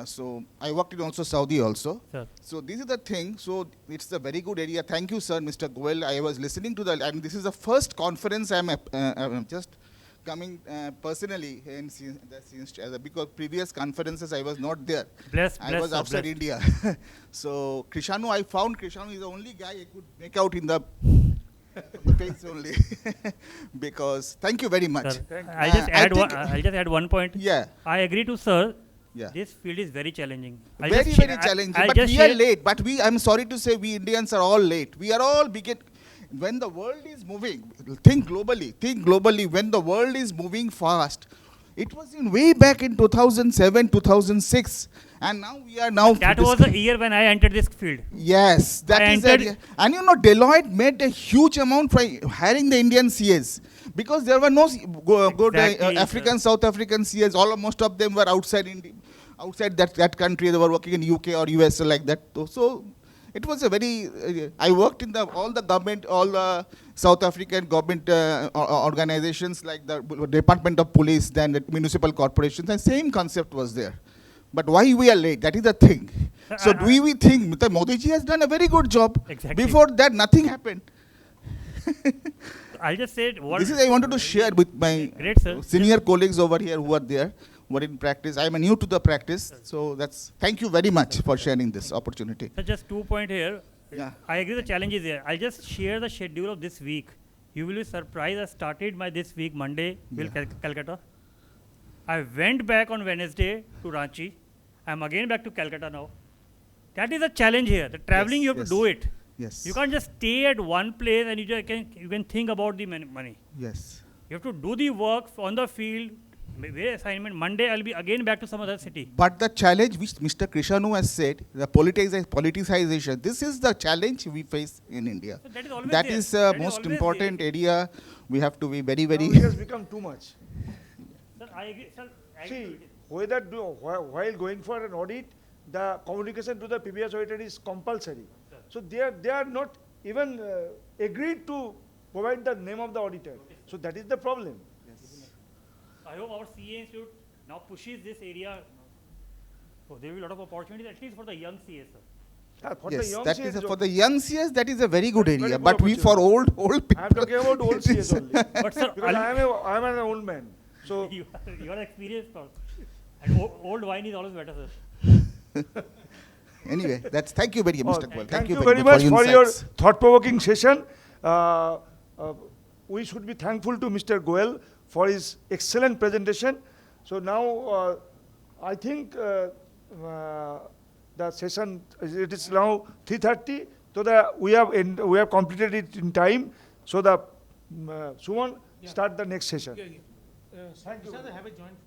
So I worked in also Saudi also.
Sir.
So this is the thing. So it's a very good area. Thank you, sir, Mr. Goel. I was listening to and this is the first conference I'm just coming personally in because previous conferences I was not there. I was
sir,
outside
blessed.
India. So Krishanu, I found Krishanu is the only guy I could make out in the face only. Because thank you very much.
Sir, I'll just add one point.
Yeah.
I agree to sir.
Yeah.
This field is very challenging.
Very challenging. But we are late. But I'm sorry to say, we Indians are all late. We are all when the world is moving, think globally, when the world is moving fast. It was in way back in 2007, 2006. And now we are now.
That was the year when I entered this field.
Yes, that is the, and you know, Deloitte made a huge amount by hiring the Indian CAs, because there were no good African, South African CAs. Most of them were outside India, outside that country. They were working in UK or US or like that. So it was a very. I worked in all the government, all the South African government organizations like the Department of Police, then the municipal corporations, and same concept was there. But why we are late? That is the thing. So do we think Mr. Modi ji has done a very good job?
Exactly.
Before that, nothing happened.
I just said what.
This is I wanted to share with my
Great, sir.
senior colleagues over here who are there, who are in practice. I am new to the practice, so that's. Thank you very much for sharing this opportunity.
So just 2 points here.
Yeah.
I agree the challenge is there. I'll just share the schedule of this week. You will be surprised. I started my this week Monday, Calcutta. I went back on Wednesday to Ranchi. I'm again back to Calcutta now. That is a challenge here. The traveling, you have to do it.
Yes.
You can't just stay at one place and you can think about the money.
Yes.
You have to do the work on the field. Assignment Monday, I'll be again back to some other city.
But the challenge which Mr. Krishanu has said, the politicization, this is the challenge we face in India.
So that is always
That
there.
is
That
most
always
important
there.
area. We have to be very, very.
Now it has become too much.
Sir, I agree. Sir, I
See,
agree.
while going for an audit, the communication to the previous auditor is compulsory. So they are not even agreed to provide the name of the auditor. So that is the problem.
I hope our CA Institute now pushes this area. So there will be a lot of opportunities, at least for the young CA, sir.
For
Yes,
the young
that
CS
is for the young CS. That is a very good
Very
area.
good
But we for old people.
I am talking about old CS only.
But sir,
Because I am an old man. So
you are experienced, sir. And old wine is always better, sir.
Anyway, that's thank you very much, Mr. Goel.
Thank you very much for your
insights.
thought-provoking session. We should be thankful to Mr. Goel for his excellent presentation. So now I think the session, it is now 3:30. So we have completed it in time. So Suman, start the next session.
Thank you. Have a joint